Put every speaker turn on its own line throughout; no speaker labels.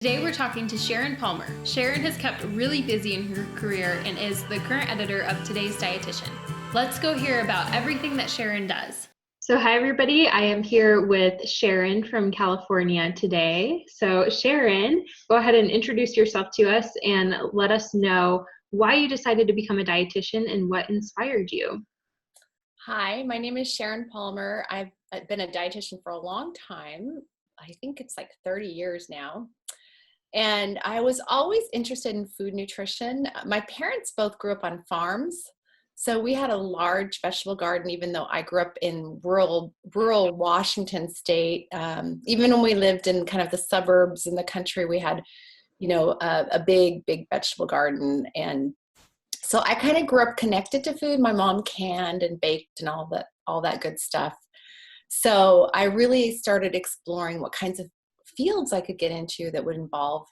Today we're talking to Sharon Palmer. Sharon has kept really busy in her career and is the current editor of today's Dietitian. Let's go hear about everything that Sharon does. So hi everybody, I am here with Sharon from California today. So Sharon, go ahead and introduce yourself to us and let us know why you decided to become a dietitian and what inspired you.
Hi, my name is Sharon Palmer. I've been a dietitian for a long time. I think it's like 30 years now. And I was always interested in food nutrition. My parents both grew up on farms. So we had a large vegetable garden, even though I grew up in rural Washington state. Even when we lived in kind of the suburbs in the country, we had, a big vegetable garden. And so I kind of grew up connected to food. My mom canned and baked and all that good stuff. So I really started exploring what kinds of fields I could get into that would involve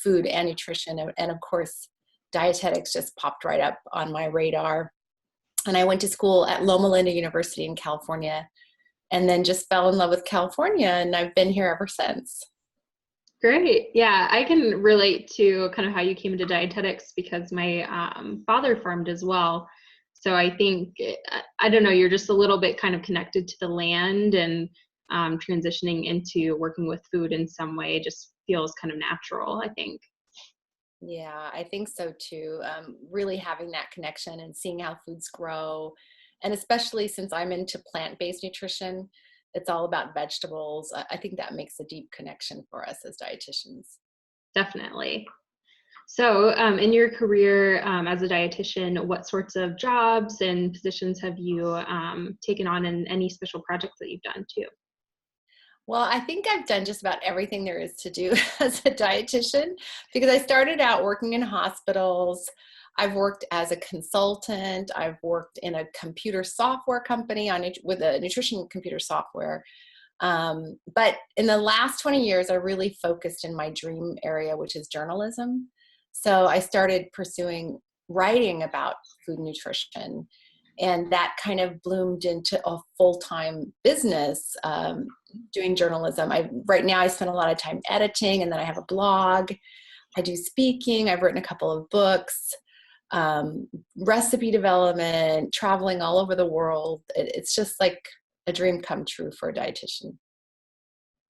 food and nutrition. And of course, dietetics just popped right up on my radar. And I went to school at Loma Linda University in California and then just fell in love with California. And I've been here ever since.
Great. Yeah, I can relate to kind of how you came into dietetics because my father farmed as well. So I think, I don't know, you're just a little bit kind of connected to the land, and transitioning into working with food in some way just feels kind of natural, I think.
Yeah, I think so too. Really having that connection and seeing how foods grow. And especially since I'm into plant-based nutrition, it's all about vegetables. I think that makes a deep connection for us as dietitians.
Definitely. So in your career as a dietitian, what sorts of jobs and positions have you taken on, and any special projects that you've done too?
Well, I think I've done just about everything there is to do as a dietitian because I started out working in hospitals. I've worked as a consultant. I've worked in a computer software company with a nutrition computer software. But in the last 20 years, I really focused in my dream area, which is journalism. So I started pursuing writing about food and nutrition. And that kind of bloomed into a full-time business, doing journalism. Right now I spend a lot of time editing, and then I have a blog. I do speaking. I've written a couple of books, recipe development, traveling all over the world. It's just like a dream come true for a dietitian.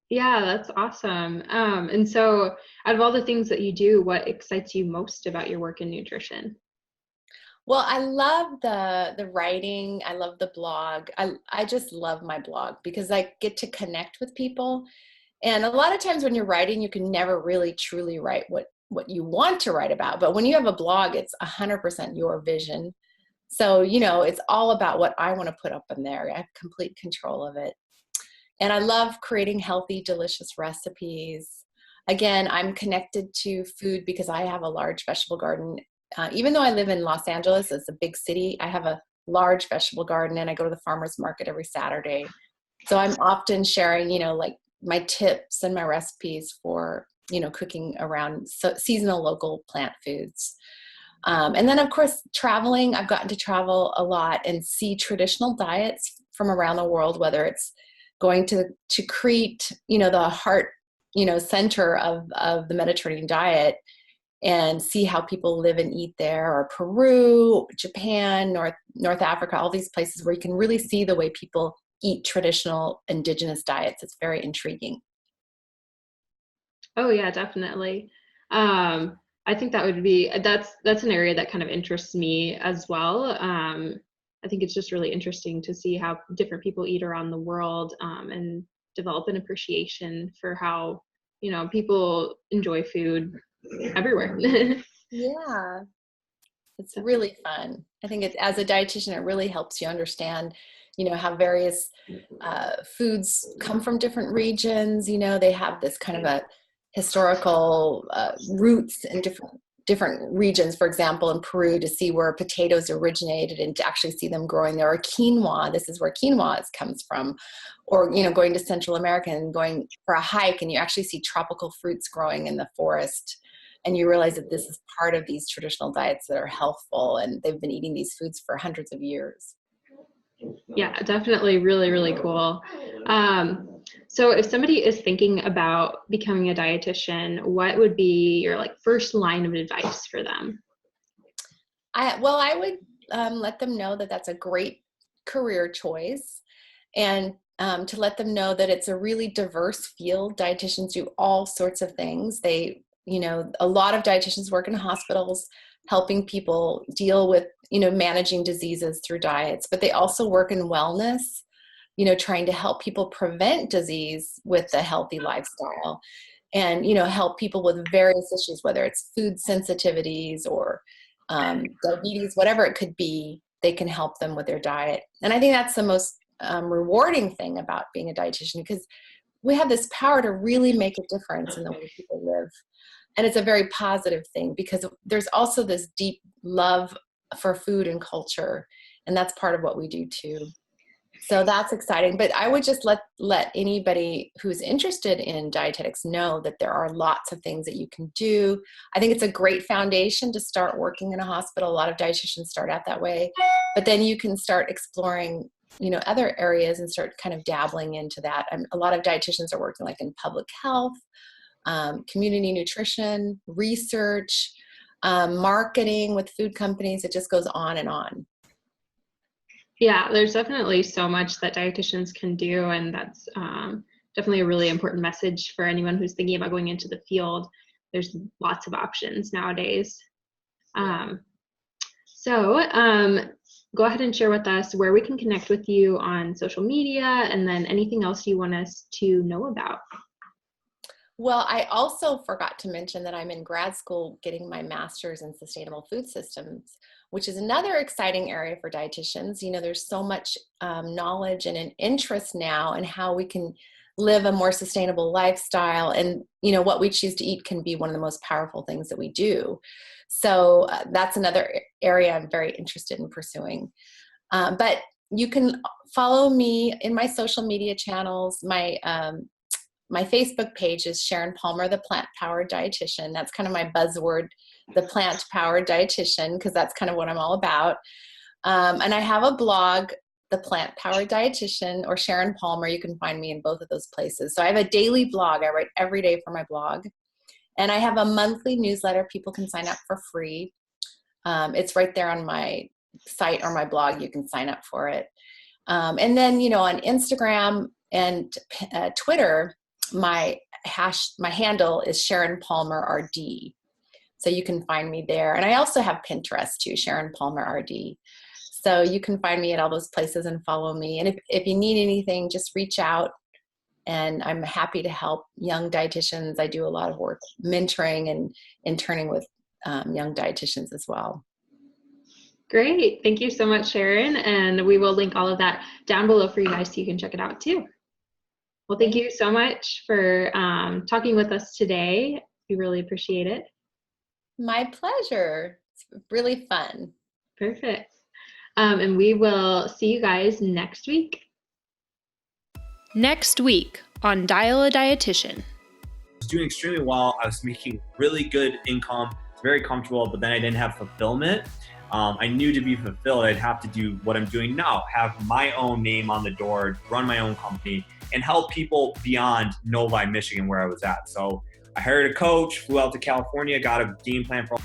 Yeah, that's awesome. And so out of all the things that you do, what excites you most about your work in nutrition?
Well, I love the writing. I love the blog. I just love my blog because I get to connect with people. And a lot of times when you're writing, you can never really truly write what you want to write about. But when you have a blog, it's 100% your vision. So, it's all about what I want to put up in there. I have complete control of it. And I love creating healthy, delicious recipes. Again, I'm connected to food because I have a large vegetable garden. Even though I live in Los Angeles, it's a big city, I have a large vegetable garden, and I go to the farmer's market every Saturday. So I'm often sharing, like my tips and my recipes for, cooking around seasonal local plant foods. And then, of course, traveling. I've gotten to travel a lot and see traditional diets from around the world, whether it's going to Crete, the heart, center of the Mediterranean diet, and see how people live and eat there, or Peru, Japan, North Africa, all these places where you can really see the way people eat traditional indigenous diets. It's very intriguing.
Oh yeah, definitely. I think that's an area that kind of interests me as well. I think it's just really interesting to see how different people eat around the world, and develop an appreciation for how, people enjoy food everywhere.
Yeah, it's really fun. I think as a dietitian, it really helps you understand, how various foods come from different regions. They have this kind of a historical roots in different regions. For example, in Peru, to see where potatoes originated and to actually see them growing there, or quinoa, this is where quinoa comes from. Or, going to Central America and going for a hike, and you actually see tropical fruits growing in the forest. And you realize that this is part of these traditional diets that are healthful, and they've been eating these foods for hundreds of years.
Yeah, definitely really, really cool. So if somebody is thinking about becoming a dietitian, what would be your first line of advice for them?
I would let them know that that's a great career choice, and to let them know that it's a really diverse field. Dietitians do all sorts of things. A lot of dietitians work in hospitals helping people deal with, managing diseases through diets, but they also work in wellness, trying to help people prevent disease with a healthy lifestyle, and, help people with various issues, whether it's food sensitivities or diabetes, whatever it could be. They can help them with their diet. And I think that's the most rewarding thing about being a dietitian, because we have this power to really make a difference in the way people live. And it's a very positive thing, because there's also this deep love for food and culture, and that's part of what we do too. So that's exciting. But I would just let anybody who's interested in dietetics know that there are lots of things that you can do. I think it's a great foundation to start working in a hospital. A lot of dietitians start out that way, but then you can start exploring, other areas and start kind of dabbling into that. And a lot of dietitians are working in public health, community nutrition, research, marketing with food companies. It just goes on and on.
Yeah, there's definitely so much that dietitians can do, and that's definitely a really important message for anyone who's thinking about going into the field. There's lots of options nowadays. So go ahead and share with us where we can connect with you on social media, and then anything else you want us to know about.
Well, I also forgot to mention that I'm in grad school getting my master's in sustainable food systems, which is another exciting area for dietitians. There's so much knowledge and an interest now in how we can live a more sustainable lifestyle, and what we choose to eat can be one of the most powerful things that we do. So that's another area I'm very interested in pursuing. But you can follow me in my social media channels. My Facebook page is Sharon Palmer, the plant-powered dietitian. That's kind of my buzzword, the plant-powered dietitian, because that's kind of what I'm all about. And I have a blog, the plant-powered dietitian, or Sharon Palmer. You can find me in both of those places. So I have a daily blog. I write every day for my blog. And I have a monthly newsletter. People can sign up for free. It's right there on my site or my blog. You can sign up for it. And then, on Instagram and Twitter, my handle is Sharon Palmer RD. So you can find me there. And I also have Pinterest too, Sharon Palmer RD. So you can find me at all those places and follow me. And if you need anything, just reach out. And I'm happy to help young dietitians. I do a lot of work mentoring and interning with young dietitians as well.
Great. Thank you so much, Sharon. And we will link all of that down below for you guys so you can check it out too. Well, thank you so much for talking with us today. We really appreciate it.
My pleasure. It's really fun.
Perfect. And we will see you guys next week. Next week on Dial a Dietitian.
I was doing extremely well. I was making really good income, very comfortable, but then I didn't have fulfillment. I knew to be fulfilled, I'd have to do what I'm doing now, have my own name on the door, run my own company, and help people beyond Novi, Michigan, where I was at. So I hired a coach, flew out to California, got a game plan for